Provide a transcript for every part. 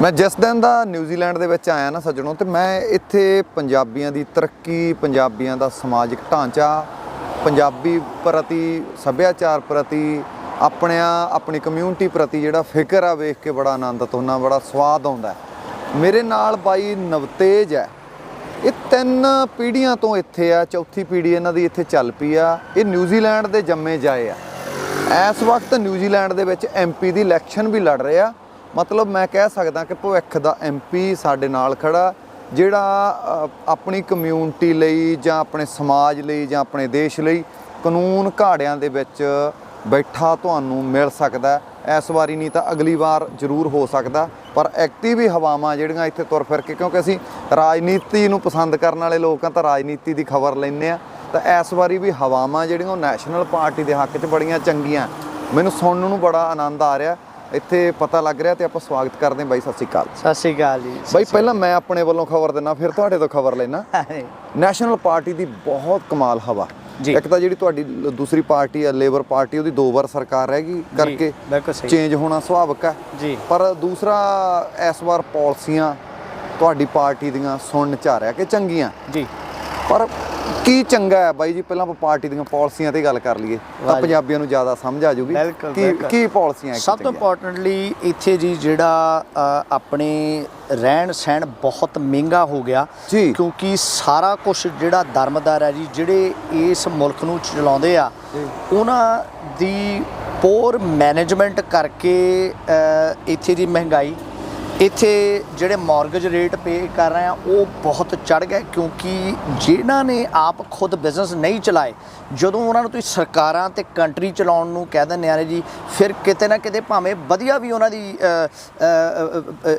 मैं जिस दिन का न्यूजीलैंड दे विच आया ना सज्जणों, तो मैं इत्थे पंजाबियों की तरक्की, पंजाबियों का समाजिक ढांचा, पंजाबी प्रति सभ्याचार प्रति अपनी कम्यूनिटी प्रति जिहड़ा फिक्र आ वेख के बड़ा आनंदित होना, बड़ा स्वाद आउंदा है। मेरे नाल बाई नवतेज है, ये 3 पीढ़ियां तो इत्थे आ, चौथी पीढ़ी इन्हां दी इत्थे चल पई आ। ये न्यूजीलैंड दे जम्मे जाए आ। इस वक्त न्यूजीलैंड दे विच MP दी इलैक्शन भी लड़ रहे आ। मतलब मैं कह सकदा कि भविख दा MP साडे नाल खड़ा, जिहड़ा अपनी कम्यूनिटी लई जां अपने समाज लई जां अपने देश लई कानून घाड़ियां दे विच बैठा तुहानूं मिल सकदा। इस वारी नहीं तो अगली बार जरूर हो सकदा, पर एक्टिव ही हवावां जिहड़ियां इत्थे तुर फिर के, क्योंकि असीं राजनीति नूं पसंद करन वाले लोक हां तां राजनीति दी खबर लैंदे आ। तां इस वारी भी हवावां जिहड़ियां नैशनल पार्टी दे हक च बड़ियां चंगीਆਂ, मैनूं सुणन नूं बड़ा आनंद आ रिहा। ਇੱਥੇ पता लग रहा, तो आप स्वागत करते हैं। बाई सत श्री अकाल। सत श्री अकाल जी। बाई पहला मैं अपने वालों खबर देना, फिर तुहाडे तो खबर लेना। नैशनल पार्टी की बहुत कमाल हवा जी। एक तो जी तुहाडी दूसरी पार्टी है लेबर पार्टी, उसकी 2 बार सरकार रहेगी करके चेंज होना सुभाविक है जी। पर दूसरा इस बार पॉलिसियां तुहाडी पार्टी दियां सुनन च आ रहा कि चंगियां जी, पर की चंगा है बाई जी? पहला आप पार्टी दी पॉलिसियां ते गल कर लईए तां पंजाबियों नूं ज़्यादा समझ आ जाऊगी की पॉलिसियां। सब तो इंपॉर्टेंटली इत्थे जी जिहड़ा अपने रहन सहन बहुत महंगा हो गया जी, क्योंकि सारा कुछ जिहड़ा दरमदार है जी, जिहड़े इस मुल्क नूं चलाउंदे आ उन्हां दी पोर मैनेजमेंट करके इत्थे दी महंगाई, इत्थे जिहड़े मॉर्गेज रेट पे कर रहे हैं वो बहुत चढ़ गए, क्योंकि जिन्हां ने आप खुद बिजनेस नहीं चलाए, ਜਦੋਂ ਉਹਨਾਂ ਨੂੰ ਤੁਸੀਂ ਸਰਕਾਰਾਂ ਤੇ ਕੰਟਰੀ ਚਲਾਉਣ ਨੂੰ ਕਹਿ ਦਿੰਦੇ ਆ ਜੀ, ਫਿਰ ਕਿਤੇ ਨਾ ਕਿਤੇ ਭਾਵੇਂ ਵਧੀਆ ਵੀ ਉਹਨਾਂ ਦੀ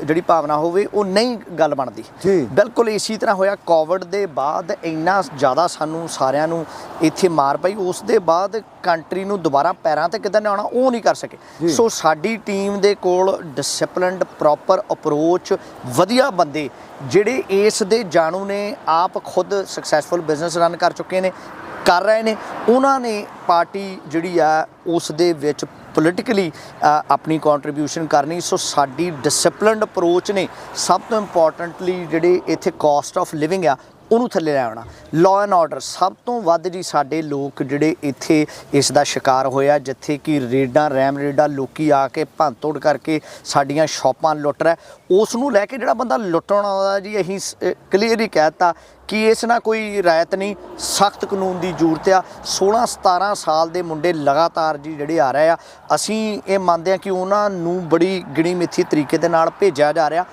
ਜਿਹੜੀ ਭਾਵਨਾ ਹੋਵੇ ਉਹ ਨਹੀਂ ਗੱਲ ਬਣਦੀ। ਬਿਲਕੁਲ ਇਸੇ ਤਰ੍ਹਾਂ ਹੋਇਆ ਕੋਵਿਡ ਦੇ ਬਾਅਦ, ਇੰਨਾ ਜ਼ਿਆਦਾ ਸਾਨੂੰ ਸਾਰਿਆਂ ਨੂੰ ਇੱਥੇ ਮਾਰ ਪਈ, ਉਸ ਦੇ ਬਾਅਦ ਕੰਟਰੀ ਨੂੰ ਦੁਬਾਰਾ ਪੈਰਾਂ ਤੇ ਕਿੱਦਾਂ ਲਿਆਉਣਾ ਉਹ ਨਹੀਂ ਕਰ ਸਕੇ। ਸੋ ਸਾਡੀ ਟੀਮ ਦੇ ਕੋਲ ਡਿਸਪਲਿਨਡ ਪ੍ਰੋਪਰ ਅਪਰੋਚ, ਵਧੀਆ ਬੰਦੇ ਜਿਹੜੇ ਇਸ ਦੇ ਜਾਣੂ ਨੇ, ਆਪ ਖੁਦ ਸਕਸੈਸਫੁਲ ਬਿਜ਼ਨਸ ਰਨ ਕਰ ਚੁੱਕੇ ਨੇ, कर रहे हैं, उन्होंने पार्टी जिहड़ी आ उस दे विच पोलिटिकली अपनी कॉन्ट्रीब्यूशन करनी। सो साडी डिसिपलिनड अप्रोच ने सब तो इंपॉर्टेंटली जिहड़े इत्थे कॉस्ट ऑफ लिविंग आ ਉਹਨੂੰ ਥੱਲੇ ਲੈ ਆਉਣਾ। ਲਾਅ ਐਂਡ ਆਰਡਰ ਸਭ ਤੋਂ ਵੱਧ ਜੀ ਸਾਡੇ ਲੋਕ ਜਿਹੜੇ ਇੱਥੇ ਇਸ ਦਾ ਸ਼ਿਕਾਰ ਹੋਇਆ, ਜਿੱਥੇ ਕਿ ਰੇਡਾਂ ਰੈਮ ਰੇਡਾਂ ਲੋਕੀ ਆ ਕੇ ਭੰਨ ਤੋੜ ਕਰਕੇ ਸਾਡੀਆਂ ਸ਼ਾਪਾਂ ਲੁੱਟ ਰਿਹਾ, ਉਸ ਨੂੰ ਲੈ ਕੇ ਜਿਹੜਾ ਬੰਦਾ ਲੁੱਟਣ ਆਉਂਦਾ ਜੀ, ਅਸੀਂ ਕਲੀਅਰ ਹੀ ਕਹਿ ਦਿੱਤਾ ਕਿ ਇਸ ਨਾਲ ਕੋਈ ਰਿਆਇਤ ਨਹੀਂ, ਸਖਤ ਕਾਨੂੰਨ ਦੀ ਜ਼ਰੂਰਤ ਆ। 16-17 ਸਾਲ ਦੇ ਮੁੰਡੇ ਲਗਾਤਾਰ ਜੀ ਜਿਹੜੇ ਆ ਰਹੇ ਆ, ਅਸੀਂ ਇਹ ਮੰਨਦੇ ਹਾਂ ਕਿ ਉਹਨਾਂ ਨੂੰ ਬੜੀ ਗਿਣੀ ਮਿੱਥੀ ਤਰੀਕੇ ਦੇ ਨਾਲ ਭੇਜਿਆ ਜਾ ਰਿਹਾ।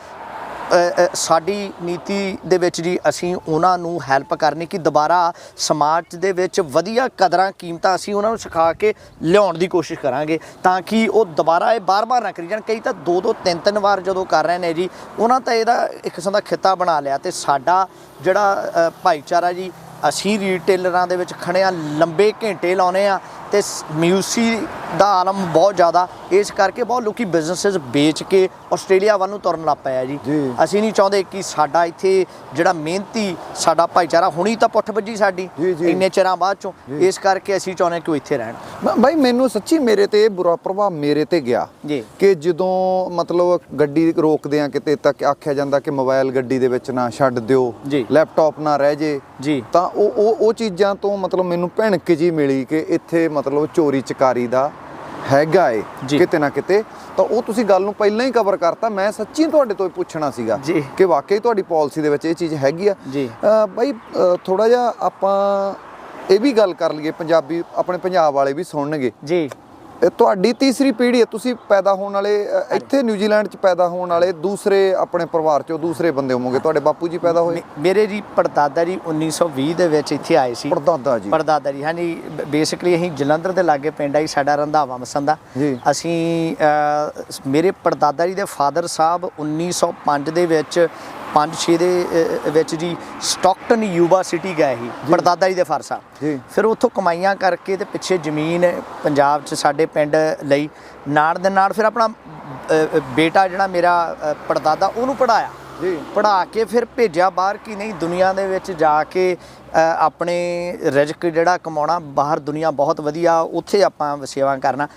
ਸਾਡੀ ਨੀਤੀ ਦੇ ਵਿੱਚ ਜੀ ਅਸੀਂ ਉਹਨਾਂ ਨੂੰ ਹੈਲਪ ਕਰਨੀ ਕਿ ਦੁਬਾਰਾ ਸਮਾਜ ਦੇ ਵਿੱਚ ਵਧੀਆ ਕਦਰਾਂ ਕੀਮਤਾਂ ਅਸੀਂ ਉਹਨਾਂ ਨੂੰ ਸਿਖਾ ਕੇ ਲਿਆਉਣ ਦੀ ਕੋਸ਼ਿਸ਼ ਕਰਾਂਗੇ, ਤਾਂ ਕਿ ਉਹ ਦੁਬਾਰਾ ਇਹ ਬਾਰ-ਬਾਰ ਨਾ ਕਰੀ ਜਾਣ। ਕਈ ਤਾਂ 2-2 3-3 ਵਾਰ ਜਦੋਂ ਕਰ ਰਹੇ ਨੇ ਜੀ, ਉਹਨਾਂ ਤਾਂ ਇਹਦਾ ਇੱਕ ਕਿਸਮ ਦਾ ਖਿੱਤਾ ਬਣਾ ਲਿਆ। ਤੇ ਸਾਡਾ ਜਿਹੜਾ ਭਾਈਚਾਰਾ ਜੀ, ਅਸੀਂ ਰੀਟੇਲਰਾਂ ਦੇ ਵਿੱਚ ਖੜੇ ਹਾਂ, ਲੰਬੇ ਘੰਟੇ ਲਾਉਨੇ ਆ, ਤੇ ਮਿਊਸੀ ਦਾ ਆਲਮ ਬਹੁਤ ਜ਼ਿਆਦਾ, ਇਸ ਕਰਕੇ ਬਹੁਤ ਲੋਕੀ ਬਿਜ਼ਨਸਿਸ ਵੇਚ ਕੇ ਆਸਟ੍ਰੇਲੀਆ ਵੱਲ ਨੂੰ ਤੁਰਨ ਲੱਗ ਪਏ ਆ ਜੀ। ਅਸੀਂ ਨਹੀਂ ਚਾਹੁੰਦੇ ਕਿ ਸਾਡਾ ਇੱਥੇ ਜਿਹੜਾ ਮਿਹਨਤੀ ਸਾਡਾ ਭਾਈਚਾਰਾ, ਹੁਣੀ ਤਾਂ ਪੁੱਠ ਵੱਜੀ ਸਾਡੀ ਇੰਨੇ ਚਿਰਾਂ ਬਾਅਦ ਚੋਂ, ਇਸ ਕਰਕੇ ਅਸੀਂ ਚਾਹੁੰਦੇ ਕਿ ਉਹ ਇੱਥੇ ਰਹਿਣ। ਬਾਈ ਮੈਨੂੰ ਸੱਚੀ ਮੇਰੇ ਤੇ ਬੁਰਾ ਪ੍ਰਭਾਵ ਮੇਰੇ ਤੇ ਗਿਆ ਜੀ, ਕਿ ਜਦੋਂ ਮਤਲਬ ਗੱਡੀ ਰੋਕਦੇ ਆ ਕਿਤੇ ਤੱਕ ਆਖਿਆ ਜਾਂਦਾ ਕਿ ਮੋਬਾਈਲ ਗੱਡੀ ਦੇ ਵਿੱਚ ਨਾ ਛੱਡ ਦਿਓ, ਲੈਪਟਾਪ ਨਾ ਰਹਿ ਜੇ ਜੀ, ਤਾਂ ਉਹ ਚੀਜ਼ਾਂ ਤੋਂ ਮਤਲਬ ਮੈਨੂੰ ਭਿਣਕ ਜੀ ਮਿਲੀ ਕਿ ਇੱਥੇ ਮਤਲਬ ਚੋਰੀ ਚਕਾਰੀ ਦਾ ਹੈਗਾ ਏ ਕਿਤੇ ਨਾ ਕਿਤੇ। ਤਾਂ ਉਹ ਤੁਸੀਂ ਗੱਲ ਨੂੰ ਪਹਿਲਾਂ ਹੀ ਕਵਰ ਕਰਤਾ। ਮੈਂ ਸੱਚੀ ਤੁਹਾਡੇ ਤੋਂ ਪੁੱਛਣਾ ਸੀਗਾ ਕਿ ਵਾਕਈ ਤੁਹਾਡੀ ਪਾਲਿਸੀ ਦੇ ਵਿੱਚ ਇਹ ਚੀਜ਼ ਹੈਗੀ ਆ ਜੀ। ਬਾਈ ਥੋੜਾ ਜਿਹਾ ਆਪਾਂ ਇਹ ਵੀ ਗੱਲ ਕਰ ਲਈਏ, ਪੰਜਾਬੀ ਆਪਣੇ ਪੰਜਾਬ ਵਾਲੇ ਵੀ ਸੁਣਨਗੇ ਜੀ। ਤੁਹਾਡੀ ਤੀਸਰੀ ਪੀੜ੍ਹੀ ਹੈ, ਤੁਸੀਂ ਪੈਦਾ ਹੋਣ ਵਾਲੇ ਇੱਥੇ ਨਿਊਜ਼ੀਲੈਂਡ 'ਚ ਪੈਦਾ ਹੋਣ ਵਾਲੇ ਦੂਸਰੇ ਆਪਣੇ ਪਰਿਵਾਰ 'ਚੋਂ ਦੂਸਰੇ ਬੰਦੇ ਹੋਵੋਗੇ। ਤੁਹਾਡੇ ਬਾਪੂ ਜੀ ਪੈਦਾ ਹੋਏ? ਮੇਰੇ ਜੀ ਪੜਦਾਦਾ ਜੀ 1920 ਦੇ ਵਿੱਚ ਇੱਥੇ ਆਏ ਸੀ। ਪੜਦਾਦਾ ਜੀ ਹਾਂਜੀ। ਬੇਸਿਕਲੀ ਅਸੀਂ ਜਲੰਧਰ ਦੇ ਲਾਗੇ ਪਿੰਡ ਆਈ ਸਾਡਾ ਰੰਧਾਵਾ ਮਸੰਦਾ। ਅਸੀਂ ਮੇਰੇ ਪੜਦਾਦਾ ਜੀ ਦੇ ਫਾਦਰ ਸਾਹਿਬ 1905 ਦੇ ਵਿੱਚ 5-6 ਦੇ ਵਿੱਚ ਜੀ ਸਟਾਕਟਨ ਯੂਬਾ ਸਿਟੀ ਗਏ ਸੀ ਪੜਦਾਦਾ ਜੀ ਦੇ ਫਾਦਰ ਸਾਹਿਬ। ਫਿਰ ਉੱਥੋਂ ਕਮਾਈਆਂ ਕਰਕੇ ਤੇ ਪਿੱਛੇ ਜ਼ਮੀਨ ਪੰਜਾਬ 'ਚ ਸਾਡੇ ਪਿੰਡ ਲਈ, ਨਾਲ ਦੇ ਨਾਲ ਫਿਰ ਆਪਣਾ ਬੇਟਾ ਜਿਹੜਾ ਮੇਰਾ ਪੜਦਾਦਾ ਉਹਨੂੰ ਪੜ੍ਹਾਇਆ, ਪੜ੍ਹਾ ਕੇ ਫਿਰ ਭੇਜਿਆ ਬਾਹਰ ਕਿ ਨਹੀਂ ਦੁਨੀਆ ਦੇ ਵਿੱਚ ਜਾ ਕੇ ਆਪਣੇ ਰਿਜ਼ਕ ਜਿਹੜਾ ਕਮਾਉਣਾ, ਬਾਹਰ ਦੁਨੀਆ ਬਹੁਤ ਵਧੀਆ, ਉੱਥੇ ਆਪਾਂ ਸੇਵਾ ਕਰਨਾ।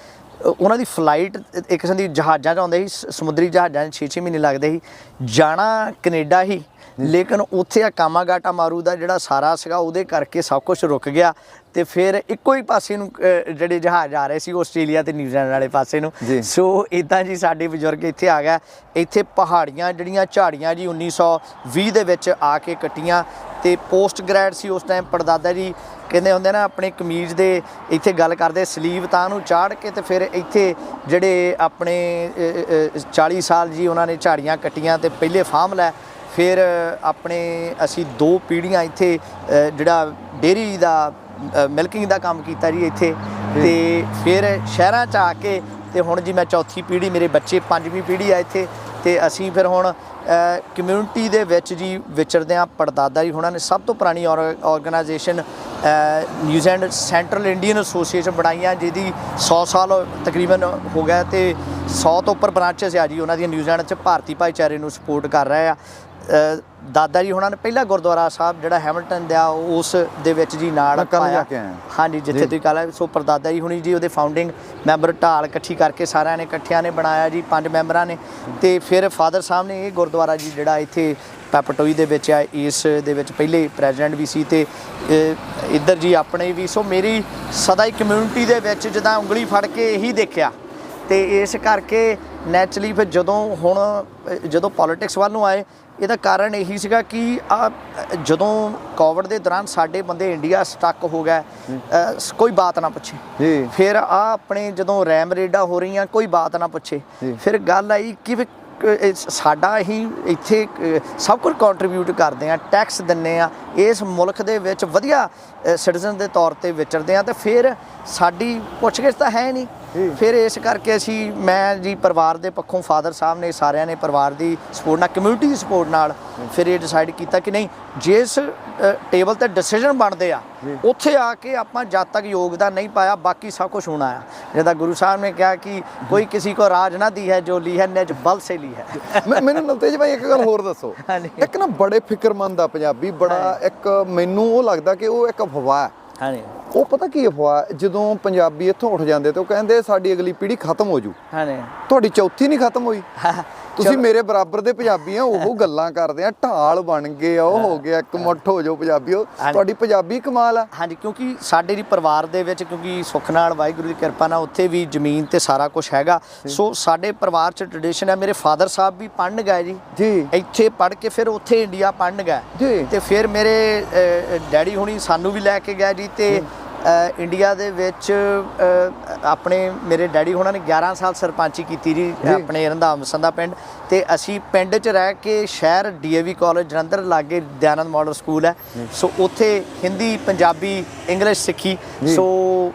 ਉਹਨਾਂ ਦੀ ਫਲਾਈਟ ਇੱਕ ਕਿਸਮ ਦੀ ਜਹਾਜ਼ਾਂ 'ਚ ਆਉਂਦੇ ਸੀ, ਸਮੁੰਦਰੀ ਜਹਾਜ਼ਾਂ 'ਚ 6-6 ਮਹੀਨੇ ਲੱਗਦੇ ਸੀ। ਜਾਣਾ ਕੈਨੇਡਾ ਹੀ, ਲੇਕਿਨ ਉੱਥੇ ਆ ਕਾਮਾਗਾਟਾ ਮਾਰੂ ਦਾ ਜਿਹੜਾ ਸਾਰਾ ਸੀਗਾ ਉਹਦੇ ਕਰਕੇ ਸਭ ਕੁਝ ਰੁਕ ਗਿਆ ਤੇ ਫਿਰ ਇੱਕੋ ਹੀ ਪਾਸੇ ਨੂੰ ਜਿਹੜੇ ਜਹਾਜ਼ ਆ ਰਹੇ ਸੀ ਆਸਟ੍ਰੇਲੀਆ ਤੇ ਨਿਊਜ਼ੀਲੈਂਡ ਵਾਲੇ ਪਾਸੇ ਨੂੰ। ਸੋ ਇਦਾਂ ਜੀ ਸਾਡੇ ਬਜ਼ੁਰਗ ਇੱਥੇ ਆ ਗਿਆ। ਇੱਥੇ ਪਹਾੜੀਆਂ ਜਿਹੜੀਆਂ ਝਾੜੀਆਂ ਜੀ 1920 ਦੇ ਵਿੱਚ ਆ ਕੇ ਕੱਟੀਆਂ ਤੇ ਪੋਸਟ ਗ੍ਰੈਡ ਸੀ ਉਸ ਟਾਈਮ। ਪੜਦਾਦਾ ਜੀ ਕਹਿੰਦੇ ਹੁੰਦੇ ਨਾ ਆਪਣੇ ਕਮੀਜ਼ ਦੇ ਇੱਥੇ ਗੱਲ ਕਰਦੇ ਸਲੀਵ ਤਾਂ ਨੂੰ ਚਾੜ ਕੇ ਤੇ ਫਿਰ ਇੱਥੇ ਜਿਹੜੇ ਆਪਣੇ 40 ਸਾਲ ਜੀ ਉਹਨਾਂ ਨੇ ਝਾੜੀਆਂ ਕੱਟੀਆਂ ਤੇ ਪਹਿਲੇ ਫਾਰਮ ਲੈ। ਫਿਰ ਆਪਣੇ ਅਸੀਂ 2 ਪੀੜ੍ਹੀਆਂ ਇੱਥੇ ਜਿਹੜਾ ਡੇਅਰੀ ਦਾ ਮਿਲਕਿੰਗ ਦਾ ਕੰਮ ਕੀਤਾ ਜੀ ਇੱਥੇ ਤੇ ਫਿਰ ਸ਼ਹਿਰਾਂ 'ਚ ਆ ਕੇ ਤੇ ਹੁਣ ਜੀ ਮੈਂ ਚੌਥੀ ਪੀੜ੍ਹੀ, ਮੇਰੇ ਬੱਚੇ 5ਵੀਂ ਪੀੜ੍ਹੀ ਆ ਇੱਥੇ ਤੇ ਅਸੀਂ ਫਿਰ ਹੁਣ ਕਮਿਊਨਿਟੀ ਦੇ ਵਿੱਚ ਜੀ ਵਿਚਰਦੇ ਹਾਂ। ਪੜਦਾਦਾ ਜੀ ਉਹਨਾਂ ਨੇ ਸਭ ਤੋਂ ਪੁਰਾਣੀ organisation New Zealand central Indian association ਬਣਾਈਆਂ ਜਿਹਦੀ 100 ਸਾਲ ਤਕਰੀਬਨ ਹੋ ਗਿਆ ਤੇ 100 ਤੋਂ ਉੱਪਰ ਬ੍ਰਾਂਚਸ ਆ ਜੀ ਉਹਨਾਂ ਦੀਆਂ ਨਿਊਜ਼ੀਲੈਂਡ 'ਚ। ਭਾਰਤੀ ਭਾਈਚਾਰੇ ਨੂੰ ਸਪੋਰਟ ਕਰ ਰਹੇ ਆ। ਦਾਦਾ ਜੀ ਉਹਨਾਂ ਨੇ ਪਹਿਲਾ ਗੁਰਦੁਆਰਾ ਸਾਹਿਬ ਜਿਹੜਾ ਹੈਮਿਲਟਨ ਦਾ ਉਸ ਦੇ ਵਿੱਚ ਜੀ ਨਾਲ ਪਾਇਆ। ਹਾਂਜੀ, ਜਿੱਥੇ ਤੁਸੀਂ ਕੱਲ੍ਹ ਸੋ ਪੜਦਾਦਾ ਜੀ ਹੁਣੀ ਜੀ ਉਹਦੇ ਫਾਊਂਡਿੰਗ ਮੈਂਬਰ ਢਾਲ ਇਕੱਠੀ ਕਰਕੇ ਸਾਰਿਆਂ ਨੇ ਇਕੱਠਿਆਂ ਨੇ ਬਣਾਇਆ ਜੀ 5 ਮੈਂਬਰਾਂ ਨੇ। ਤੇ ਫਿਰ ਫਾਦਰ ਸਾਹਿਬ ਨੇ ਇਹ ਗੁਰਦੁਆਰਾ ਜੀ ਜਿਹੜਾ ਇੱਥੇ ਪੈਪਟੋਈ ਦੇ ਵਿੱਚ ਆ, ਇਸ ਦੇ ਵਿੱਚ ਪਹਿਲੇ ਪ੍ਰੈਜ਼ੀਡੈਂਟ ਵੀ ਸੀ ਤੇ ਇੱਧਰ ਜੀ ਆਪਣੇ ਵੀ। ਸੋ ਮੇਰੀ ਸਦਾ ਹੀ ਕਮਿਊਨਿਟੀ ਦੇ ਵਿੱਚ ਜਿੱਦਾਂ ਉਂਗਲੀ ਫੜ ਕੇ ਇਹੀ ਦੇਖਿਆ ਤੇ ਇਸ ਕਰਕੇ ਨੈਚੁਰਲੀ ਫਿਰ ਜਦੋਂ ਪੋਲੀਟਿਕਸ ਵੱਲ ਨੂੰ ਆਏ ਇਹਦਾ ਕਾਰਨ ਇਹੀ ਸੀਗਾ ਕਿ ਜਦੋਂ ਕੋਵਿਡ ਦੇ ਦੌਰਾਨ ਸਾਡੇ ਬੰਦੇ ਇੰਡੀਆ ਸਟਕ ਹੋ ਗਏ, ਕੋਈ ਬਾਤ ਨਾ ਪੁੱਛੇ। ਫਿਰ ਆਪਣੇ ਜਦੋਂ ਰੈਮ ਰੇਡਾਂ ਹੋ ਰਹੀਆਂ ਕੋਈ ਬਾਤ ਨਾ ਪੁੱਛੇ। ਫਿਰ ਗੱਲ ਆਈ ਕਿ ਸਾਡਾ ਅਸੀਂ ਇੱਥੇ ਸਭ ਕੁਝ ਕੰਟਰੀਬਿਊਟ ਕਰਦੇ ਹਾਂ, ਟੈਕਸ ਦਿੰਦੇ ਹਾਂ, ਇਸ ਮੁਲਕ ਦੇ ਵਿੱਚ ਵਧੀਆ ਸਿਟੀਜ਼ਨ ਦੇ ਤੌਰ ਤੇ ਵਿਚਰਦੇ ਹਾਂ ਤੇ ਫਿਰ ਸਾਡੀ ਪੁੱਛਗਿੱਛ ਤਾਂ ਹੈ ਨਹੀਂ। ਫਿਰ ਇਸ ਕਰਕੇ ਮੈਂ ਜੀ ਪਰਿਵਾਰ ਦੇ ਪੱਖੋਂ ਫਾਦਰ ਸਾਹਿਬ ਨੇ ਸਾਰਿਆਂ ਨੇ ਪਰਿਵਾਰ ਦੀ ਸਪੋਰਟ ਨਾਲ, ਕਮਿਊਨਿਟੀ ਦੀ ਸਪੋਰਟ ਨਾਲ ਫਿਰ ਇਹ ਡਿਸਾਈਡ ਕੀਤਾ ਕਿ ਨਹੀਂ, ਜਿਸ ਟੇਬਲ ਤੇ ਡਿਸੀਜਨ ਬਣਦੇ ਆ ਉੱਥੇ ਆ ਕੇ ਆਪਾਂ ਜਦ ਤੱਕ ਯੋਗਦਾਨ ਨਹੀਂ ਪਾਇਆ ਬਾਕੀ ਸਭ ਕੁਝ ਹੋਣਾ ਆ। ਜਿੱਦਾਂ ਗੁਰੂ ਸਾਹਿਬ ਨੇ ਕਿਹਾ ਕਿ ਕੋਈ ਕਿਸੇ ਕੋ ਰਾਜ ਨਾ ਦੀ ਹੈ ਜੋ ਲੀ ਹੈ ਨਿਜ ਬਲ ਸੇ ਲੀ ਹੈ। ਮੈਨੂੰ ਨਵਤੇਜ ਭਾਈ ਇੱਕ ਗੱਲ ਹੋਰ ਦੱਸੋ। ਇੱਕ ਨਾ ਬੜੇ ਫਿਕਰਮੰਦ ਆ ਪੰਜਾਬੀ, ਬੜਾ ਇੱਕ ਮੈਨੂੰ ਉਹ ਲੱਗਦਾ ਕਿ ਉਹ ਇੱਕ ਅਫਵਾਹ ਹੈ। ਉਹ ਪਤਾ ਕੀ ਅਫਵਾਹ, ਜਦੋਂ ਪੰਜਾਬੀ ਇੱਥੋਂ ਉੱਠ ਜਾਂਦੇ ਤੇ ਉਹ ਕਹਿੰਦੇ ਸਾਡੀ ਅਗਲੀ ਪੀੜ੍ਹੀ ਖਤਮ ਹੋ ਜੂ। ਤੁਹਾਡੀ ਚੌਥੀ ਨਹੀਂ ਖਤਮ ਹੋਈ। ਤੁਸੀਂ ਮੇਰੇ ਬਰਾਬਰ ਦੇ ਪੰਜਾਬੀ ਆ, ਉਹ ਗੱਲਾਂ ਕਰਦੇ ਆ ਢਾਲ ਬਣ ਗਏ ਆ, ਉਹ ਹੋ ਗਿਆ ਇੱਕ ਮੁੱਠ ਹੋ ਜਾਓ ਪੰਜਾਬੀਓ। ਤੁਹਾਡੀ ਪੰਜਾਬੀ ਕਮਾਲ ਆ। ਹਾਂਜੀ, ਕਿਉਂਕਿ ਸਾਡੇ ਦੀ ਪਰਿਵਾਰ ਦੇ ਵਿੱਚ ਕਿਉਂਕਿ ਸੁੱਖ ਨਾਲ ਵਾਹਿਗੁਰੂ ਦੀ ਕਿਰਪਾ ਨਾਲ ਉੱਥੇ ਵੀ ਜ਼ਮੀਨ ਤੇ ਸਾਰਾ ਕੁਝ ਹੈਗਾ। ਸੋ ਸਾਡੇ ਪਰਿਵਾਰ 'ਚ ਟ੍ਰੈਡੀਸ਼ਨ ਹੈ। ਮੇਰੇ ਫਾਦਰ ਸਾਹਿਬ ਵੀ ਪੜ੍ਹਨ ਗਏ ਜੀ ਇੱਥੇ, ਪੜ੍ਹ ਕੇ ਫਿਰ ਉੱਥੇ ਇੰਡੀਆ ਪੜ੍ਹਨ ਗਏ ਤੇ ਫਿਰ ਮੇਰੇ ਡੈਡੀ ਹੁਣੀ ਸਾਨੂੰ ਵੀ ਲੈ ਕੇ ਗਏ ਜੀ ਤੇ ਇੰਡੀਆ ਦੇ ਵਿੱਚ ਆਪਣੇ ਮੇਰੇ ਡੈਡੀ ਹੁਣਾਂ ਨੇ 11 ਸਾਲ ਸਰਪੰਚੀ ਕੀਤੀ ਜੀ ਆਪਣੇ ਰੰਧਾਵਾ ਮਸੰਦਾ ਪਿੰਡ ਤੇ ਅਸੀਂ ਪਿੰਡ 'ਚ ਰਹਿ ਕੇ ਸ਼ਹਿਰ DAV ਕਾਲਜ ਜਲੰਧਰ ਲਾਗੇ ਦਿਆਨੰਦ ਮਾਡਲ ਸਕੂਲ ਹੈ। ਸੋ ਉੱਥੇ ਹਿੰਦੀ, ਪੰਜਾਬੀ, ਇੰਗਲਿਸ਼ ਸਿੱਖੀ। ਸੋ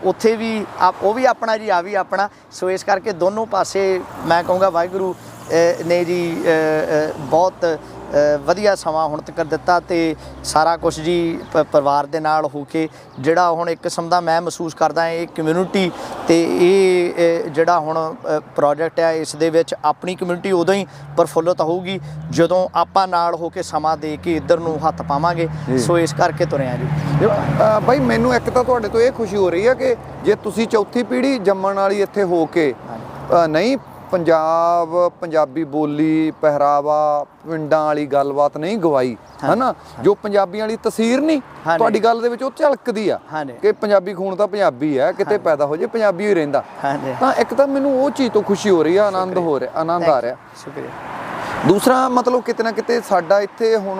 ਉੱਥੇ ਵੀ ਉਹ ਵੀ ਆਪਣਾ ਜੀ, ਆ ਵੀ ਆਪਣਾ। ਸੋ ਇਸ ਕਰਕੇ ਦੋਨੋਂ ਪਾਸੇ ਮੈਂ ਕਹੂੰਗਾ ਵਾਹਿਗੁਰੂ ਨੇ ਜੀ ਬਹੁਤ ਵਧੀਆ ਸਮਾਂ ਹੁਣ ਤੱਕ ਦਿੱਤਾ ਤੇ ਸਾਰਾ ਕੁਝ ਜੀ ਪਰਿਵਾਰ ਦੇ ਨਾਲ ਹੋ ਕੇ ਜਿਹੜਾ ਹੁਣ ਇੱਕ ਕਿਸਮ ਦਾ ਮੈਂ ਮਹਿਸੂਸ ਕਰਦਾ ਇਹ ਕਮਿਊਨਿਟੀ ਤੇ ਇਹ ਜਿਹੜਾ ਹੁਣ ਪ੍ਰੋਜੈਕਟ ਹੈ ਇਸ ਦੇ ਵਿੱਚ ਆਪਣੀ ਕਮਿਊਨਿਟੀ ਉਦੋਂ ਹੀ ਪ੍ਰਫੁੱਲਤ ਹੋਊਗੀ ਜਦੋਂ ਆਪਾਂ ਨਾਲ ਹੋ ਕੇ ਸਮਾਂ ਦੇ ਕੇ ਇੱਧਰ ਨੂੰ ਹੱਥ ਪਾਵਾਂਗੇ। ਸੋ ਇਸ ਕਰਕੇ ਤੁਰਿਆ ਜੀ। ਬਾਈ ਮੈਨੂੰ ਇੱਕ ਤਾਂ ਤੁਹਾਡੇ ਤੋਂ ਇਹ ਖੁਸ਼ੀ ਹੋ ਰਹੀ ਹੈ ਕਿ ਜੇ ਤੁਸੀਂ ਚੌਥੀ ਪੀੜ੍ਹੀ ਜੰਮਣ ਵਾਲੀ ਇੱਥੇ ਹੋ ਕੇ ਨਹੀਂ ਪੰਜਾਬੀ ਬੋਲੀ, ਪਹਿਰਾਵਾ, ਪਿੰਡਾਂ ਵਾਲੀ ਗੱਲਬਾਤ ਨਹੀਂ ਗਵਾਈ ਹੈ ਨਾ, ਜੋ ਪੰਜਾਬੀਆਂ ਵਾਲੀ ਤਸਵੀਰ ਨਹੀਂ ਤੁਹਾਡੀ ਗੱਲ ਦੇ ਵਿੱਚ ਉਹ ਝਲਕਦੀ ਆ ਕਿ ਪੰਜਾਬੀ ਖੂਨ ਤਾਂ ਪੰਜਾਬੀ ਹੈ, ਕਿਤੇ ਪੈਦਾ ਹੋ ਜੇ ਪੰਜਾਬੀ ਹੀ ਰਹਿੰਦਾ। ਤਾਂ ਇੱਕ ਤਾਂ ਮੈਨੂੰ ਉਹ ਚੀਜ਼ ਤੋਂ ਖੁਸ਼ੀ ਹੋ ਰਹੀ ਆ, ਆਨੰਦ ਆ ਰਿਹਾ। ਸ਼ੁਕਰੀਆ। ਦੂਸਰਾ ਮਤਲਬ ਕਿਤੇ ਨਾ ਕਿਤੇ ਸਾਡਾ ਇੱਥੇ ਹੁਣ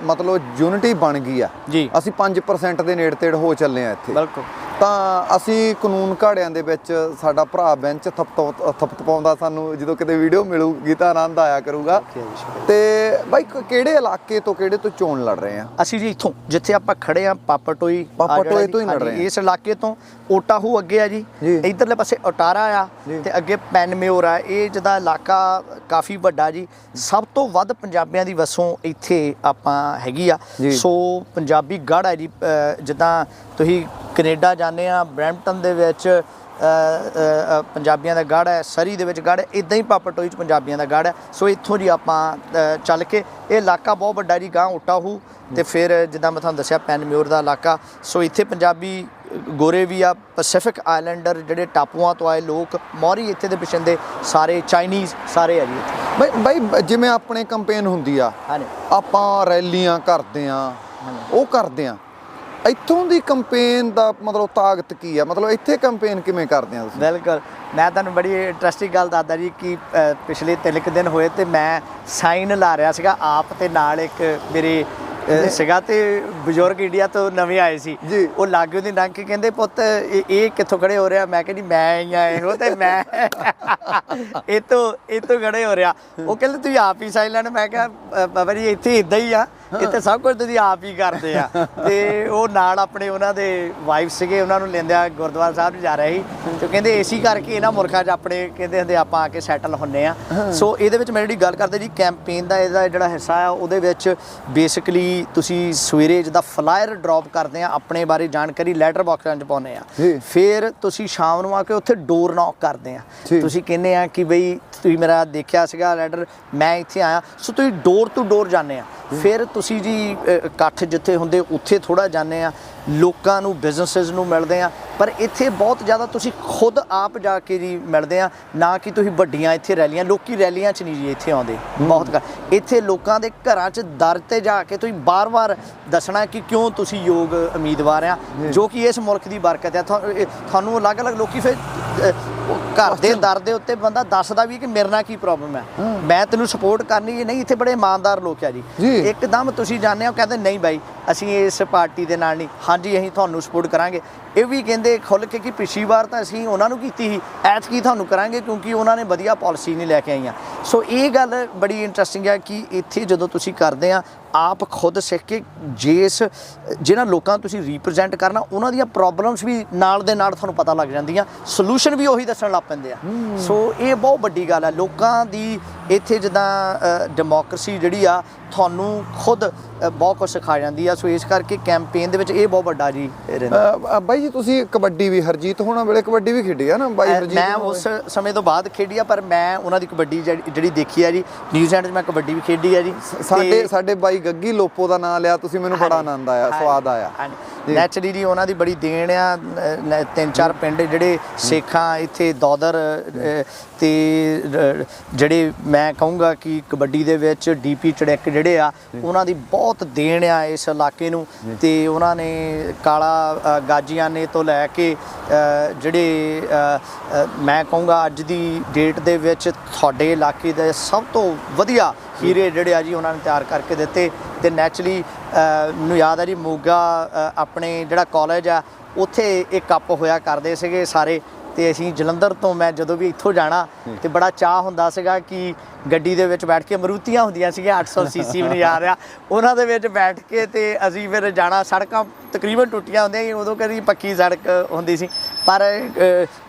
ਮਤਲਬ ਯੂਨਿਟੀ ਬਣ ਗਈ ਆ। ਅਸੀਂ 5% ਦੇ ਨੇੜੇ ਤੇੜ ਹੋ ਚੱਲੇ ਆ ਇੱਥੇ। ਬਿਲਕੁਲ। ਤਾਂ ਅਸੀਂ ਕਾਨੂੰਨ ਘਾੜਿਆਂ ਦੇ ਵਿੱਚ ਸਾਡਾ ਭਰਾ ਬੈਂਚ ਥਪਥਪਾਉਂਦਾ ਸਾਨੂੰ ਜਦੋਂ ਕਿਤੇ ਵੀਡੀਓ ਮਿਲੂਗੀ ਤਾਂ ਆਨੰਦ ਆਇਆ ਕਰੂਗਾ। ਤੇ ਬਾਈ ਕਿਹੜੇ ਇਲਾਕੇ ਤੋਂ ਕਿਹੜੇ ਤੋਂ ਚੋਣ ਲੜ ਰਹੇ ਆ? ਅਸੀਂ ਜੀ ਇੱਥੋਂ ਜਿੱਥੇ ਆਪਾਂ ਖੜੇ ਆ ਪਾਪਟੋਈ ਤੋਂ ਹੀ ਲੜ ਰਹੇ ਆ। ਇਸ ਇਲਾਕੇ ਤੋਂ ਓਟਾਹੂ ਅੱਗੇ ਆ ਜੀ, ਇੱਧਰਲੇ ਪਾਸੇ ਓਟਾਰਾ ਆ ਤੇ ਅੱਗੇ ਪੈਨਮਿਓਰ ਆ। ਇਹ ਜਿਹਦਾ ਇਲਾਕਾ ਕਾਫੀ ਵੱਡਾ ਜੀ, ਸਭ ਤੋਂ ਵੱਧ ਪੰਜਾਬੀਆਂ ਦੀ ਵਸੋਂ ਇੱਥੇ ਆਪਾਂ ਹੈਗੀ ਆ। ਸੋ ਪੰਜਾਬੀ ਗੜ੍ਹ ਹੈ ਜੀ। ਜਿੱਦਾਂ ਤੁਸੀਂ ਕੈਨੇਡਾ ਜਾਂਦੇ ਆ, ਬਰੈਂਪਟਨ ਦੇ ਵਿੱਚ ਪੰਜਾਬੀਆਂ ਦਾ ਗੜ੍ਹ ਹੈ, ਸਰੀ ਦੇ ਵਿੱਚ ਗੜ੍ਹ ਹੈ, ਇੱਦਾਂ ਹੀ ਪਾਪਾਟੋਈ 'ਚ ਪੰਜਾਬੀਆਂ ਦਾ ਗੜ੍ਹ ਹੈ। ਸੋ ਇੱਥੋਂ ਜੀ ਆਪਾਂ ਚੱਲ ਕੇ ਇਹ ਇਲਾਕਾ ਬਹੁਤ ਵੱਡਾ ਜੀ, ਗਾਂ ਓਟਾਹੂ ਤੇ ਫਿਰ ਜਿੱਦਾਂ ਮੈਂ ਤੁਹਾਨੂੰ ਦੱਸਿਆ ਪੈਨਮਿਊਰ ਦਾ ਇਲਾਕਾ। ਸੋ ਇੱਥੇ ਪੰਜਾਬੀ ਗੋਰੇ ਵੀ ਆ, ਪੈਸੀਫਿਕ ਆਈਲੈਂਡਰ ਜਿਹੜੇ ਟਾਪੂਆਂ ਤੋਂ ਆਏ ਲੋਕ, ਮੌਰੀ ਇੱਥੇ ਦੇ ਪਿਛੰਦੇ ਸਾਰੇ, ਚਾਈਨੀਜ਼ ਸਾਰੇ ਆ ਜੀ ਇੱਥੇ। ਬਾਈ ਜਿਵੇਂ ਆਪਣੇ ਕੰਪੇਨ ਹੁੰਦੀ ਆ, ਹਾਂਜੀ, ਆਪਾਂ ਰੈਲੀਆਂ ਕਰਦੇ ਆ, ਉਹ ਕਰਦੇ ਆ, ਇੱਥੋਂ ਦੀ ਕੰਪੇਨ ਦਾ ਮਤਲਬ ਤਾਕਤ ਕੀ ਆ? ਮਤਲਬ ਇੱਥੇ ਕੰਪੇਨ ਕਿਵੇਂ ਕਰਦੇ ਆ ਤੁਸੀਂ? ਬਿਲਕੁਲ, ਮੈਂ ਤੁਹਾਨੂੰ ਬੜੀ ਇੰਟਰਸਟਿੰਗ ਗੱਲ ਦੱਸਦਾ ਜੀ ਕਿ ਪਿਛਲੇ 3 ਦਿਨ ਹੋਏ ਤੇ ਮੈਂ ਸਾਈਨ ਲਾ ਰਿਹਾ ਸੀਗਾ ਆਪ, ਤੇ ਨਾਲ ਇੱਕ ਮੇਰੇ ਸੀਗਾ ਤੇ ਬਜ਼ੁਰਗ ਇੰਡੀਆ ਤੋਂ ਨਵੇਂ ਆਏ ਸੀ, ਉਹ ਲਾਗੇ ਦੀ ਲੰਘ ਕੇ ਕਹਿੰਦੇ ਪੁੱਤ ਇਹ ਕਿੱਥੋਂ ਖੜੇ ਹੋ ਰਿਹਾ? ਮੈਂ ਕਹਿੰਦੀ ਮੈਂ ਹੀ ਆ ਇਹੋ, ਤੇ ਮੈਂ ਇਹ ਤੋਂ ਖੜੇ ਹੋ ਰਿਹਾ। ਉਹ ਕਹਿੰਦੇ ਤੁਸੀਂ ਆਪ ਹੀ ਸਾਈਨ ਲੈਣ। ਮੈਂ ਕਿਹਾ ਬਾਬਾ ਜੀ ਇੱਥੇ ਇੱਦਾਂ ਹੀ ਆ, ਇੱਥੇ ਸਭ ਕੁਝ ਤੁਸੀਂ ਆਪ ਹੀ ਕਰਦੇ ਆ। ਤੇ ਉਹ ਨਾਲ ਆਪਣੇ ਉਹਨਾਂ ਦੇ ਵਾਈਫ ਸੀਗੇ, ਉਹਨਾਂ ਨੂੰ ਲੈਂਦਿਆਂ ਗੁਰਦੁਆਰਾ ਸਾਹਿਬ ਜਾ ਰਹੇ ਸੀ, ਤੇ ਕਹਿੰਦੇ ਇਸੇ ਕਰਕੇ ਇਹਨਾਂ ਮੁਲਕਾਂ 'ਚ ਆਪਣੇ ਕਹਿੰਦੇ ਹੁੰਦੇ ਆਪਾਂ ਆ ਕੇ ਸੈਟਲ ਹੁੰਨੇ ਆ। ਸੋ ਇਹਦੇ ਵਿੱਚ ਮੈਂ ਜਿਹੜੀ ਗੱਲ ਕਰਦੇ ਜੀ ਕੈਂਪੇਨ ਦਾ, ਇਹਦਾ ਜਿਹੜਾ ਹਿੱਸਾ ਆ ਉਹਦੇ ਵਿੱਚ ਬੇਸਿਕਲੀ ਤੁਸੀਂ ਸਵੇਰੇ ਜਿੱਦਾਂ ਫਲਾਇਰ ਡ੍ਰੌਪ ਕਰਦੇ ਆ, ਆਪਣੇ ਬਾਰੇ ਜਾਣਕਾਰੀ ਲੈਟਰ ਬਾਕਸਾਂ 'ਚ ਪਾਉਂਦੇ ਆ, ਫਿਰ ਤੁਸੀਂ ਸ਼ਾਮ ਨੂੰ ਆ ਕੇ ਉੱਥੇ ਡੋਰ ਨੌਕ ਕਰਦੇ ਆ। ਤੁਸੀਂ ਕਹਿੰਦੇ ਆ ਕਿ ਬਈ ਤੁਸੀਂ ਮੇਰਾ ਦੇਖਿਆ ਸੀਗਾ ਲੈਟਰ, ਮੈਂ ਇੱਥੇ ਆਇਆ। ਸੋ ਤੁਸੀਂ ਡੋਰ ਟੂ ਡੋਰ ਜਾਂਦੇ ਆ, ਫਿਰ ਤੁਸੀਂ ਜੀ ਇਕੱਠ ਜਿੱਥੇ ਹੁੰਦੇ ਉੱਥੇ ਥੋੜ੍ਹਾ ਜਾਂਦੇ ਆ, ਲੋਕਾਂ ਨੂੰ, ਬਿਜ਼ਨਸਿਸ ਨੂੰ ਮਿਲਦੇ ਆ। ਪਰ ਇੱਥੇ ਬਹੁਤ ਜ਼ਿਆਦਾ ਤੁਸੀਂ ਖੁਦ ਆਪ ਜਾ ਕੇ ਜੀ ਮਿਲਦੇ ਆ, ਨਾ ਕਿ ਤੁਸੀਂ ਵੱਡੀਆਂ ਇੱਥੇ ਰੈਲੀਆਂ। ਲੋਕੀ ਰੈਲੀਆਂ 'ਚ ਨਹੀਂ ਜੀ ਇੱਥੇ ਆਉਂਦੇ, ਬਹੁਤ ਇੱਥੇ ਲੋਕਾਂ ਦੇ ਘਰਾਂ 'ਚ ਦਰ 'ਤੇ ਜਾ ਕੇ ਤੁਸੀਂ ਬਾਰ-ਬਾਰ ਦੱਸਣਾ ਕਿ ਕਿਉਂ ਤੁਸੀਂ ਯੋਗ ਉਮੀਦਵਾਰ ਆ, ਜੋ ਕਿ ਇਸ ਮੁਲਕ ਦੀ ਬਰਕਤ ਹੈ। ਤੁਹਾਨੂੰ ਅਲੱਗ-ਅਲੱਗ ਲੋਕੀ ਫਿਰ ਘਰ ਦੇ ਦਰ ਦੇ ਉੱਤੇ ਬੰਦਾ ਦੱਸਦਾ ਵੀ ਕਿ ਮੇਰੇ ਨਾਲ ਕੀ ਪ੍ਰੋਬਲਮ ਹੈ, ਮੈਂ ਤੈਨੂੰ ਸਪੋਰਟ ਕਰਨੀ ਹੈ। ਨਹੀਂ, ਇੱਥੇ ਬੜੇ ਇਮਾਨਦਾਰ ਲੋਕ ਆ ਜੀ। ਇੱਕਦਮ ਤੁਸੀਂ ਜਾਂਦੇ ਹੋ, ਕਹਿੰਦੇ ਨਹੀਂ ਬਾਈ ਅਸੀਂ ਇਸ ਪਾਰਟੀ ਦੇ ਨਾਲ ਨਹੀਂ, ਹਾਂਜੀ ਅਸੀਂ ਤੁਹਾਨੂੰ ਸਪੋਰਟ ਕਰਾਂਗੇ। ਇਹ ਵੀ ਕਹਿੰਦੇ ਖੁੱਲ੍ਹ ਕੇ ਕਿ ਪਿਛਲੀ ਵਾਰ ਤਾਂ ਅਸੀਂ ਉਹਨਾਂ ਨੂੰ ਕੀਤੀ ਸੀ, ਐਤਕੀ ਤੁਹਾਨੂੰ ਕਰਾਂਗੇ ਕਿਉਂਕਿ ਉਹਨਾਂ ਨੇ ਵਧੀਆ ਪਾਲਿਸੀ ਨਹੀਂ ਲੈ ਕੇ ਆਈਆਂ। ਸੋ ਇਹ ਗੱਲ ਬੜੀ ਇੰਟਰਸਟਿੰਗ ਹੈ ਕਿ ਇੱਥੇ ਜਦੋਂ ਤੁਸੀਂ ਕਰਦੇ ਆ, ਆਪ ਖੁਦ ਸਿੱਖ ਕੇ ਜਿਹਨਾਂ ਲੋਕਾਂ ਨੂੰ ਤੁਸੀਂ ਰਿਪਰੈਜ਼ੈਂਟ ਕਰਨਾ, ਉਹਨਾਂ ਦੀਆਂ ਪ੍ਰੋਬਲਮਸ ਵੀ ਨਾਲ ਦੇ ਨਾਲ ਤੁਹਾਨੂੰ ਪਤਾ ਲੱਗ ਜਾਂਦੀਆਂ, ਸੋਲੂਸ਼ਨ ਵੀ ਉਹੀ ਦੱਸਣ ਲੱਗ ਪੈਂਦੇ ਆ। ਸੋ ਇਹ ਬਹੁਤ ਵੱਡੀ ਗੱਲ ਹੈ ਲੋਕਾਂ ਦੀ। ਇੱਥੇ ਜਿੱਦਾਂ ਡੈਮੋਕ੍ਰੇਸੀ ਜਿਹੜੀ ਆ ਤੁਹਾਨੂੰ ਖੁਦ ਬਹੁਤ ਕੁਝ ਸਿਖਾ ਜਾਂਦੀ ਆ। ਸੋ ਇਸ ਕਰਕੇ ਕੈਂਪੇਨ ਦੇ ਵਿੱਚ ਇਹ ਬਹੁਤ ਵੱਡਾ ਜੀ ਰਹਿੰਦਾ। ਬਾਈ ਜੀ ਤੁਸੀਂ ਕਬੱਡੀ ਵੀ, ਹਰਜੀਤ ਹੋਣਾ ਵੇਲੇ ਕਬੱਡੀ ਵੀ ਖੇਡੀ ਆ ਨਾ ਬਾਈ ਹਰਜੀਤ? ਮੈਂ ਉਸ ਸਮੇਂ ਤੋਂ ਬਾਅਦ ਖੇਡੀ ਆ, ਪਰ ਮੈਂ ਉਹਨਾਂ ਦੀ ਕਬੱਡੀ ਜਿਹੜੀ ਦੇਖੀ ਆ ਜੀ, ਨਿਊਜ਼ੀਲੈਂਡ 'ਚ ਮੈਂ ਕਬੱਡੀ ਵੀ ਖੇਡੀ ਆ ਜੀ। ਸਾਡੇ ਬਾਈ ਗੱਗੀ ਲੋਪੋ ਦਾ ਨਾਂ ਲਿਆ ਤੁਸੀਂ, ਮੈਨੂੰ ਬੜਾ ਆਨੰਦ ਆਇਆ, ਸਵਾਦ ਆਇਆ। ਨੈਚੁਰਲੀ ਜੀ ਉਹਨਾਂ ਦੀ ਬੜੀ ਦੇਣ ਆ। 3-4 ਪਿੰਡ ਜਿਹੜੇ ਸੇਖਾਂ ਇੱਥੇ ਦੌਦਰ ਤੇ ਜਿਹੜੇ ਮੈਂ ਕਹੂੰਗਾ ਕਿ ਕਬੱਡੀ ਦੇ ਵਿੱਚ DP ਚੜਿੱਕ ਜਿਹੜੇ ਆ, ਉਹਨਾਂ ਦੀ ਬਹੁਤ ਦੇਣ ਆ ਇਸ ਇਲਾਕੇ ਨੂੰ। ਤੇ ਉਹਨਾਂ ਨੇ ਕਾਲਾ ਗਾਜੀਆਨੇ ਤੋਂ ਲੈ ਕੇ ਜਿਹੜੇ ਮੈਂ ਕਹੂੰਗਾ ਅੱਜ ਦੀ ਡੇਟ ਦੇ ਵਿੱਚ ਤੁਹਾਡੇ ਇਲਾਕੇ ਦੇ ਸਭ ਤੋਂ ਵਧੀਆ ਹੀਰੇ ਜਿਹੜੇ ਆ ਜੀ ਉਹਨਾਂ ਨੇ ਤਿਆਰ ਕਰਕੇ ਦਿੱਤੇ। ਤੇ ਨੈਚੁਰਲੀ ਮੈਨੂੰ ਯਾਦ ਆ ਜੀ ਮੋਗਾ ਆਪਣੇ ਜਿਹੜਾ ਕਾਲਜ ਆ ਉੱਥੇ ਇਹ ਕੱਪ ਹੋਇਆ ਕਰਦੇ ਸੀਗੇ ਸਾਰੇ। ਤੇ ਅਸੀਂ ਜਲੰਧਰ ਤੋਂ ਮੈਂ ਜਦੋਂ ਵੀ ਇੱਥੋਂ ਜਾਣਾ ਤੇ ਬੜਾ ਚਾਹ ਹੁੰਦਾ ਸੀਗਾ ਕਿ ਗੱਡੀ ਦੇ ਵਿੱਚ ਬੈਠ ਕੇ, ਮਰੂਤੀਆਂ ਹੁੰਦੀਆਂ ਸੀਗੀਆਂ 800 cc ਮੈਨੂੰ ਯਾਦ ਆ, ਉਹਨਾਂ ਦੇ ਵਿੱਚ ਬੈਠ ਕੇ ਤੇ ਅਸੀਂ ਫਿਰ ਜਾਣਾ। ਸੜਕਾਂ ਤਕਰੀਬਨ ਟੁੱਟੀਆਂ ਹੁੰਦੀਆਂ ਸੀ ਉਦੋਂ, ਕਦੀ ਪੱਕੀ ਸੜਕ ਹੁੰਦੀ ਸੀ। ਪਰ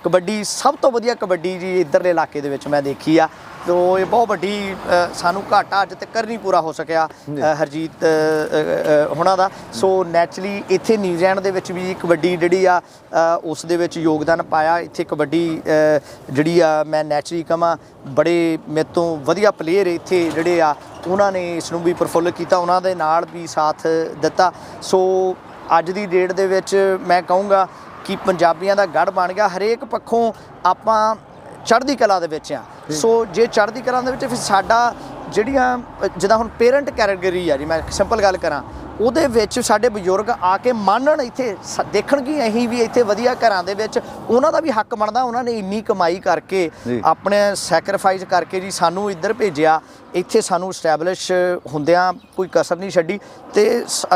ਕਬੱਡੀ ਸਭ ਤੋਂ ਵਧੀਆ ਕਬੱਡੀ ਜੀ ਇੱਧਰਲੇ ਇਲਾਕੇ ਦੇ ਵਿੱਚ ਮੈਂ ਦੇਖੀ ਆ। ਤੋ ਇਹ ਬਹੁਤ ਵੱਡੀ ਸਾਨੂੰ ਘਾਟਾ ਅੱਜ ਤੱਕ ਨਹੀਂ ਪੂਰਾ ਹੋ ਸਕਿਆ ਹਰਜੀਤ ਹੋਣਾ ਦਾ। ਸੋ ਨੈਚੁਰਲੀ ਇੱਥੇ ਨਿਊਜ਼ੀਲੈਂਡ ਦੇ ਵਿੱਚ ਵੀ ਕਬੱਡੀ ਜਿਹੜੀ ਆ ਉਸ ਦੇ ਵਿੱਚ ਯੋਗਦਾਨ ਪਾਇਆ। ਇੱਥੇ ਕਬੱਡੀ ਜਿਹੜੀ ਆ ਮੈਂ ਨੈਚੁਰਲੀ ਕਹਾਂ ਬੜੇ ਮੇਰੇ ਤੋਂ ਵਧੀਆ ਪਲੇਅਰ ਇੱਥੇ ਜਿਹੜੇ ਆ ਉਹਨਾਂ ਨੇ ਇਸ ਨੂੰ ਵੀ ਪ੍ਰਫੁੱਲ ਕੀਤਾ, ਉਹਨਾਂ ਦੇ ਨਾਲ ਵੀ ਸਾਥ ਦਿੱਤਾ। ਸੋ ਅੱਜ ਦੀ ਡੇਟ ਦੇ ਵਿੱਚ ਮੈਂ ਕਹੂੰਗਾ ਕਿ ਪੰਜਾਬੀਆਂ ਦਾ ਗੜ੍ਹ ਬਣ ਗਿਆ। ਹਰੇਕ ਪੱਖੋਂ ਆਪਾਂ ਚੜ੍ਹਦੀ ਕਲਾ ਦੇ ਵਿੱਚ ਆ। ਸੋ ਜੇ ਚੜ੍ਹਦੀ ਕਲਾ ਦੇ ਵਿੱਚ ਫਿਰ ਸਾਡਾ ਜਿਹੜੀਆਂ ਜਿੱਦਾਂ ਹੁਣ ਪੇਰੈਂਟ ਕੈਟਾਗਰੀ ਆ ਜੀ, ਮੈਂ ਸਿੰਪਲ ਗੱਲ ਕਰਾਂ, ਉਹਦੇ ਵਿੱਚ ਸਾਡੇ ਬਜ਼ੁਰਗ ਆ ਕੇ ਮੰਨਣ, ਇੱਥੇ ਦੇਖਣ ਕਿ ਅਸੀਂ ਵੀ ਇੱਥੇ ਵਧੀਆ ਘਰਾਂ ਦੇ ਵਿੱਚ, ਉਹਨਾਂ ਦਾ ਵੀ ਹੱਕ ਬਣਦਾ। ਉਹਨਾਂ ਨੇ ਇੰਨੀ ਕਮਾਈ ਕਰਕੇ ਆਪਣੇ ਸੈਕਰੀਫਾਈਸ ਕਰਕੇ ਜੀ ਸਾਨੂੰ ਇੱਧਰ ਭੇਜਿਆ, ਇੱਥੇ ਸਾਨੂੰ ਸਟੈਬਲਿਸ਼ ਹੁੰਦਿਆਂ ਕੋਈ ਕਸਰ ਨਹੀਂ ਛੱਡੀ। ਤੇ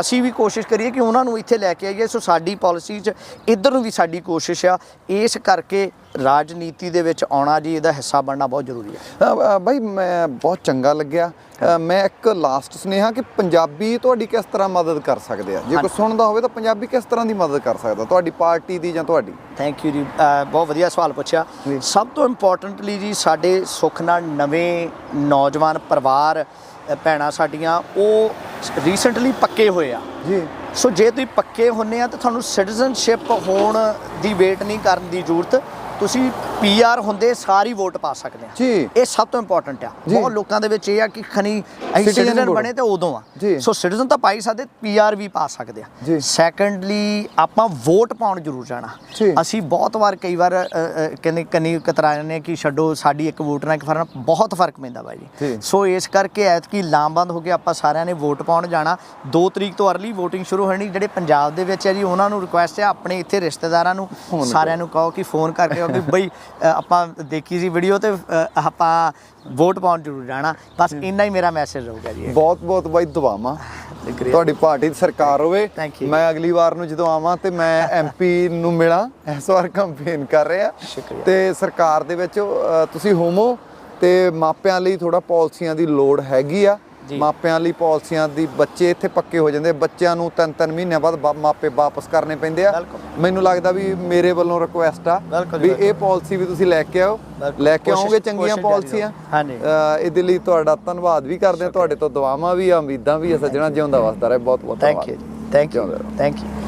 ਅਸੀਂ ਵੀ ਕੋਸ਼ਿਸ਼ ਕਰੀਏ ਕਿ ਉਹਨਾਂ ਨੂੰ ਇੱਥੇ ਲੈ ਕੇ ਆਈਏ। ਸੋ ਸਾਡੀ ਪਾਲਿਸੀ 'ਚ ਇੱਧਰ ਨੂੰ ਵੀ ਸਾਡੀ ਕੋਸ਼ਿਸ਼ ਆ। ਇਸ ਕਰਕੇ ਰਾਜਨੀਤੀ ਦੇ ਵਿੱਚ ਆਉਣਾ ਜੀ, ਇਹਦਾ ਹਿੱਸਾ ਬਣਨਾ ਬਹੁਤ ਜ਼ਰੂਰੀ ਹੈ। ਬਾਈ ਮੈਂ ਬਹੁਤ ਚੰਗਾ ਲੱਗਿਆ। ਮੈਂ ਇੱਕ ਲਾਸਟ ਸੁਨੇਹਾ ਕਿ ਪੰਜਾਬੀ ਤੁਹਾਡੀ ਕਿਸ ਤਰ੍ਹਾਂ ਮਦਦ ਕਰ ਸਕਦੇ ਆ? ਜੇ ਕੋਈ ਸੁਣਦਾ ਹੋਵੇ ਤਾਂ ਪੰਜਾਬੀ ਕਿਸ ਤਰ੍ਹਾਂ ਦੀ ਮਦਦ ਕਰ ਸਕਦਾ ਤੁਹਾਡੀ ਪਾਰਟੀ ਦੀ ਜਾਂ ਤੁਹਾਡੀ? ਥੈਂਕ ਯੂ ਜੀ, ਬਹੁਤ ਵਧੀਆ ਸਵਾਲ ਪੁੱਛਿਆ। ਸਭ ਤੋਂ ਇੰਪੋਰਟੈਂਟਲੀ ਜੀ ਸਾਡੇ ਸੁੱਖ ਨਾਲ ਨਵੇਂ ਨੌਜਵਾਨ ਪਰਿਵਾਰ ਭੈਣਾਂ ਸਾਡੀਆਂ ਉਹ ਰੀਸੈਂਟਲੀ ਪੱਕੇ ਹੋਏ ਆ ਜੀ। ਸੋ ਜੇ ਤੁਸੀਂ ਪੱਕੇ ਹੁੰਦੇ ਆ ਤਾਂ ਤੁਹਾਨੂੰ ਸਿਟੀਜ਼ਨਸ਼ਿਪ ਹੋਣ ਦੀ ਵੇਟ ਨਹੀਂ ਕਰਨ ਦੀ ਜ਼ਰੂਰਤ। ਤੁਸੀਂ ਪੀਆਰ ਹੁੰਦੇ ਸਾਰੀ ਵੋਟ ਪਾ ਸਕਦੇ ਆ ਜੀ ਇਹ ਸਭ ਤੋਂ ਇੰਪੋਰਟੈਂਟ ਆ ਬਹੁਤ ਲੋਕਾਂ ਦੇ ਵਿੱਚ ਇਹ ਆ ਕਿ ਖਣੀ ਅਸੀਂ ਸਿਟੀਜ਼ਨ ਬਣੇ ਤੇ ਉਦੋਂ ਆ ਸੋ ਸਿਟੀਜ਼ਨ ਤਾਂ ਪਾਈ ਸਕਦੇ ਪੀਆਰ ਵੀ ਪਾ ਸਕਦੇ ਆ ਸੈਕੰਡਲੀ ਆਪਾਂ ਵੋਟ ਪਾਉਣ ਜ਼ਰੂਰ ਜਾਣਾ ਅਸੀਂ ਬਹੁਤ ਵਾਰ ਕਈ ਵਾਰ ਕਹਿੰਦੇ ਕੰਨੀ ਕਤਰਾ ਜਾਂਦੇ ਆ ਕਿ ਛੱਡੋ ਸਾਡੀ ਇੱਕ ਵੋਟ ਨਾਲ ਇੱਕ ਫਰਕ ਬਹੁਤ ਫਰਕ ਪੈਂਦਾ ਬਾਈ ਜੀ ਸੋ ਇਸ ਕਰਕੇ ਐਤਕੀ ਲਾਮਬੰਦ ਹੋ ਕੇ ਆਪਾਂ ਸਾਰਿਆਂ ਨੇ ਵੋਟ ਪਾਉਣ ਜਾਣਾ 2 ਤਰੀਕ ਤੋਂ ਅਰਲੀ ਵੋਟਿੰਗ ਸ਼ੁਰੂ ਹੋਣੀ ਜਿਹੜੇ ਪੰਜਾਬ ਦੇ ਵਿੱਚ ਹੈ ਜੀ ਉਹਨਾਂ ਨੂੰ ਰਿਕੁਐਸਟ ਹੈ ਆਪਣੇ ਇੱਥੇ ਰਿਸ਼ਤੇਦਾਰਾਂ ਨੂੰ ਸਾਰਿਆਂ ਨੂੰ ਕਹੋ ਕਿ ਫੋਨ ਕਰਕੇ ਕਿ ਬਈ ਆਪਾਂ ਦੇਖੀ ਸੀ ਵੀਡੀਓ ਤੇ ਆਪਾਂ ਵੋਟ ਪਾਉਣ ਜ਼ਰੂਰ ਜਾਣਾ ਬਸ ਇੰਨਾ ਹੀ ਮੇਰਾ ਮੈਸੇਜ ਰਹੂਗਾ ਜੀ ਬਹੁਤ ਬਹੁਤ ਬਾਈ ਦੁਆਵਾਂ ਤੁਹਾਡੀ ਪਾਰਟੀ ਦੀ ਸਰਕਾਰ ਹੋਵੇ ਮੈਂ ਅਗਲੀ ਵਾਰ ਨੂੰ ਜਦੋਂ ਆਵਾਂ ਤੇ ਮੈਂ ਐਮਪੀ ਨੂੰ ਮਿਲਾਂ ਇਸ ਵਾਰ ਕੰਪੇਨ ਕਰ ਰਿਹਾ ਤੇ ਸਰਕਾਰ ਦੇ ਵਿੱਚ ਤੁਸੀਂ ਹੋਮੋ ਤੇ ਮਾਪਿਆਂ ਲਈ ਥੋੜਾ ਪਾਲਿਸੀਆਂ ਦੀ ਲੋੜ ਹੈਗੀ ਆ ਮਾਪਿਆਂ ਲਈ ਪਾਲਿਸੀਆਂ ਦੀ ਬੱਚੇ ਇੱਥੇ ਪੱਕੇ ਹੋ ਜਾਂਦੇ ਬੱਚਿਆਂ ਨੂੰ 3-3 ਮਹੀਨਿਆਂ ਬਾਅਦ ਮਾਪੇ ਵਾਪਸ ਕਰਨੇ ਪੈਂਦੇ ਆ ਮੈਨੂੰ ਲੱਗਦਾ ਵੀ ਮੇਰੇ ਵੱਲੋਂ ਰਿਕੁਐਸਟ ਆ ਵੀ ਇਹ ਪਾਲਿਸੀ ਵੀ ਤੁਸੀਂ ਲੈ ਕੇ ਆਓ ਲੈ ਕੇ ਆਓਗੇ ਚੰਗੀਆਂ ਪਾਲਿਸੀਆਂ ਇਹਦੇ ਲਈ ਤੁਹਾਡਾ ਧੰਨਵਾਦ ਵੀ ਕਰਦੇ ਆ ਤੁਹਾਡੇ ਤੋਂ ਦੁਆਵਾਂ ਵੀ ਆ ਉਮੀਦਾਂ ਵੀ ਆ ਸੱਜਣਾ ਜਿਉਂਦਾ ਵਸਦਾ ਰਹੇ ਬਹੁਤ ਬਹੁਤ ਧੰਨਵਾਦ ਥੈਂਕ ਯੂ